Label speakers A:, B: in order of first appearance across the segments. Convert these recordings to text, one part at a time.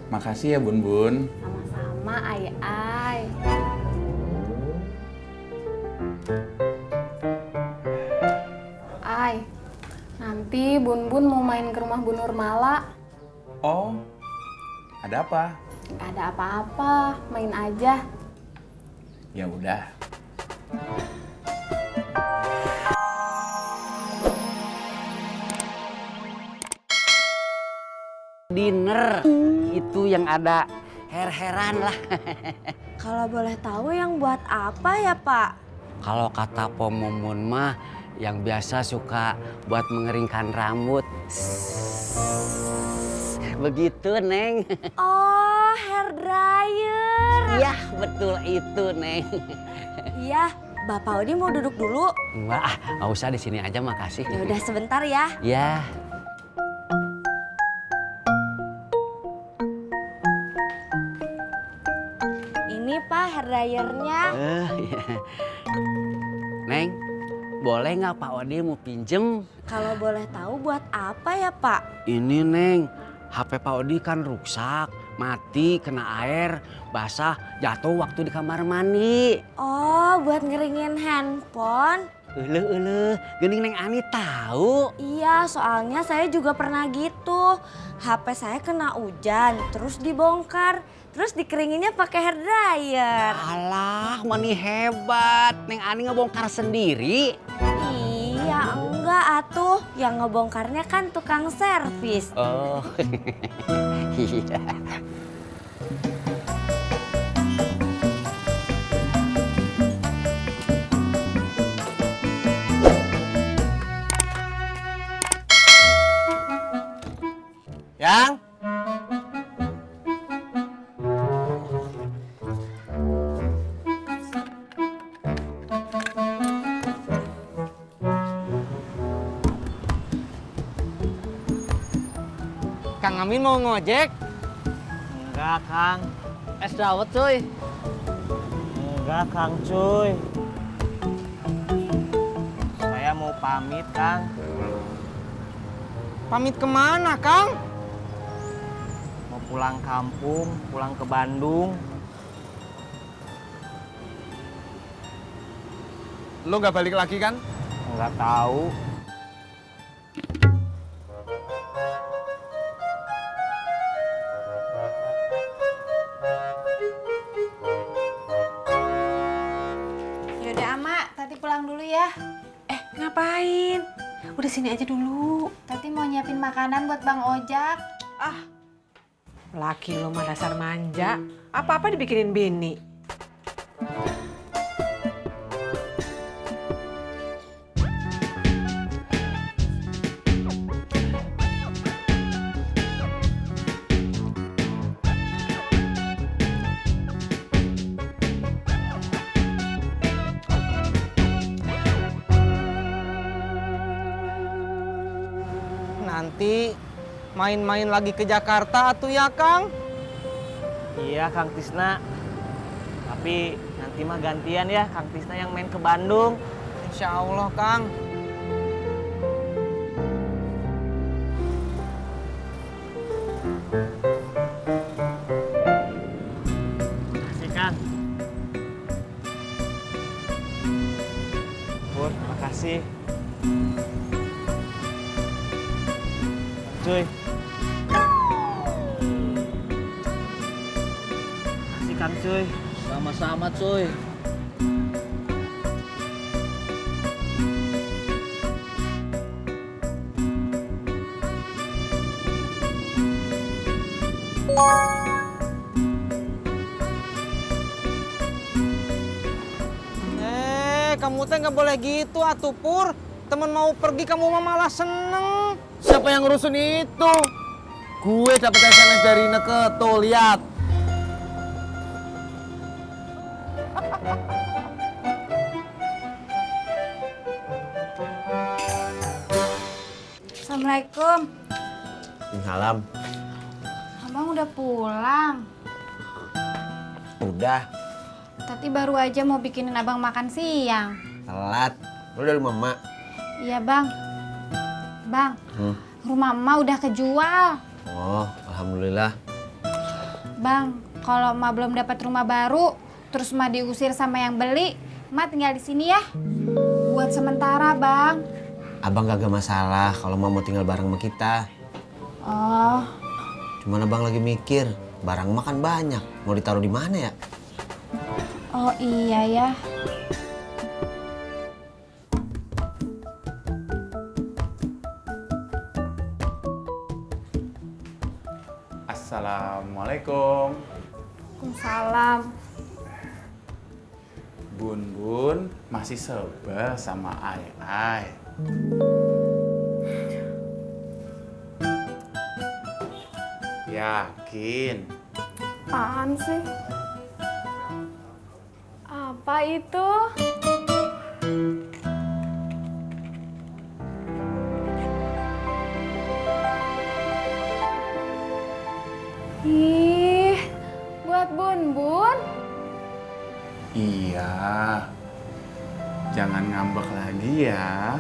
A: Makasih ya Bun Bun.
B: Sama-sama, Ai. Ai, nanti Bun Bun mau main ke rumah Bu Nurmala.
A: Oh, ada apa?
B: Gak ada apa-apa, main aja.
A: Ya udah.
C: Dinner itu yang ada her-heran lah.
D: Kalau boleh tahu yang buat apa ya Pak?
C: Kalau kata Pomumun mah yang biasa suka buat mengeringkan rambut. Begitu Neng.
D: Oh, hair dryer.
C: Iya betul itu Neng.
D: Iya, Bapak Odi mau duduk dulu.
C: Enggak, nggak usah di sini aja makasih.
D: Ya udah sebentar ya.
C: Ya.
D: Ini Pak hair dryernya.
C: Iya. Neng, boleh nggak Pak Odi mau pinjem?
D: Kalau boleh tahu buat apa ya Pak?
C: Ini Neng, HP Pak Odi kan rusak, mati, kena air, basah, jatuh waktu di kamar mandi.
D: Oh, buat ngeringin handphone.
C: Gening Neng Ani tahu.
D: Iya, soalnya saya juga pernah gitu. HP saya kena hujan, terus dibongkar. Terus dikeringinnya pakai hair dryer.
C: Alah, mani hebat. Neng Ani ngebongkar sendiri.
D: Iya, enggak atuh. Yang ngebongkarnya kan tukang servis.
C: Oh, iya.
E: Yang?
F: Kang Amin mau ngojek?
E: Enggak, Kang.
F: Es dawet cuy.
E: Enggak, Kang cuy. Saya mau pamit, Kang.
F: Pamit kemana Kang?
E: Mau pulang kampung, pulang ke Bandung.
A: Lo nggak balik lagi kan?
E: Enggak tahu.
B: Yaudah Ama, Tati pulang dulu ya.
G: Ngapain? Udah sini aja dulu.
B: Tati mau nyiapin makanan buat Bang Ojak.
G: Laki lo mah dasar manja. Apa-apa dibikinin bini.
F: Nanti main-main lagi ke Jakarta atuh ya Kang?
E: Iya, Kang Tisna. Tapi nanti mah gantian ya, Kang Tisna yang main ke Bandung.
F: Insya Allah Kang.
E: Makasih, Kang. Pur, makasih. Cuy. Makasih, Kang cuy.
F: Sama-sama cuy. Kamu teh nggak boleh gitu atuh Pur. Temen mau pergi kamu mah malah seneng.
E: Siapa yang ngurusin itu? Gue dapet SMS dari Neke, tuh lihat.
B: Assalamualaikum.
E: Salam.
B: Abang udah pulang.
E: Udah,
B: Tati baru aja mau bikinin abang makan siang.
E: telat. Lu dari mama.
B: Iya bang. Bang, rumah emak udah kejual.
E: Oh, alhamdulillah.
H: Bang, kalau emak belum dapat rumah baru, terus emak diusir sama yang beli, emak tinggal di sini ya. Buat sementara, Bang.
C: Abang kagak masalah kalau mau tinggal bareng sama kita.
H: Oh,
C: Cuman abang lagi mikir, barang makan banyak, mau ditaruh di mana ya?
H: oh iya ya.
A: Assalamualaikum.
B: Waalaikumsalam.
A: Bun Bun masih sebel sama Ai. Yakin?
B: Apaan sih? Apa itu? Ih, buat Bun Bun.
A: Iya. Jangan ngambek lagi ya.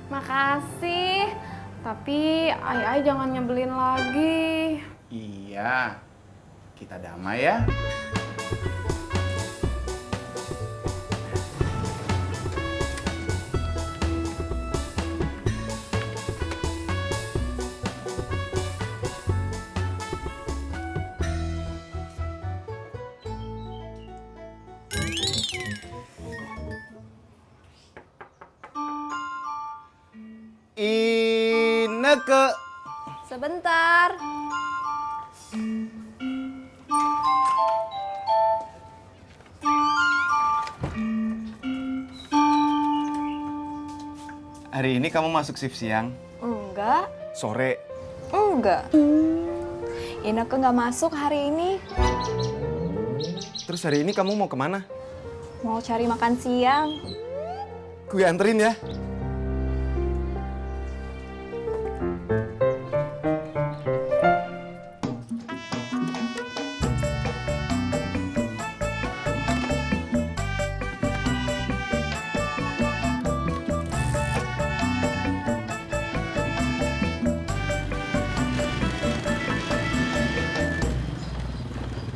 B: Makasih. Tapi Ai jangan nyebelin lagi.
A: Iya. Kita damai ya. Ineke.
B: Sebentar.
I: Hari ini kamu masuk shift siang?
J: Enggak,
I: Sore?
J: enggak. Ineke nggak masuk hari ini.
I: Terus hari ini kamu mau kemana?
J: Mau cari makan siang.
I: Gue anterin ya.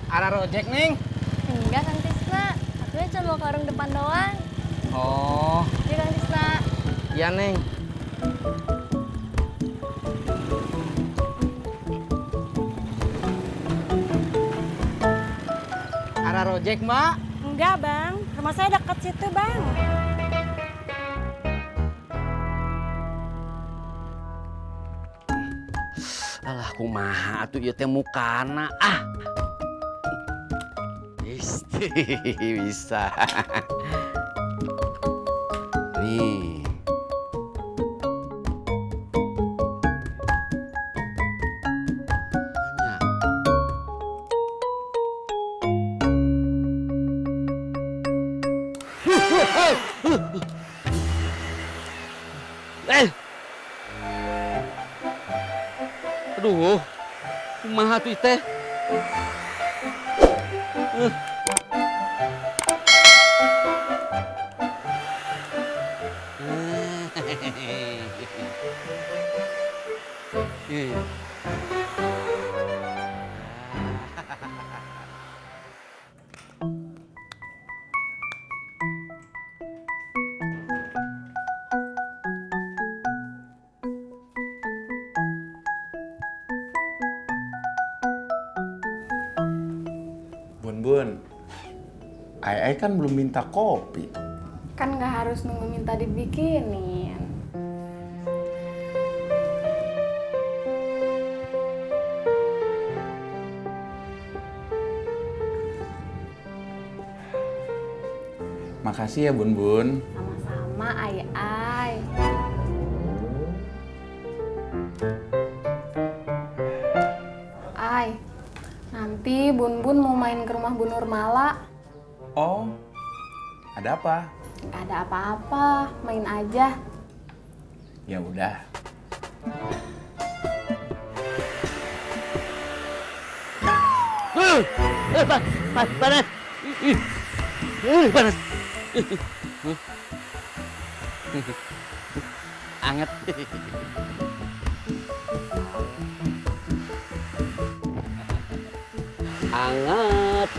F: Ada rojek, Neng?
D: Enggak, Kang Tisna. Aku cuma ke warung depan doang.
F: Oh,
D: Iya, Kang Tisna.
F: iya, Neng. Ada rojek, Mbak?
D: Enggak, Bang. Rumah saya dekat situ, Bang.
C: Alah, kumaha atuh ieu teh mukana. Ah. Isti, bisa. Nih. Banyak. Aduh, kumaha tuh teh?
A: Bun, Ai kan belum minta kopi.
B: Kan nggak harus nunggu minta dibikinin.
A: Makasih ya Bun Bun.
B: Sama-sama, Ai. Ai, nanti Bun Bun mau main ke rumah Bu Nurmala.
A: Oh, ada apa?
B: Nggak ada apa-apa, main aja.
A: Ya udah.
C: Panas. Panas. Anget. Anget.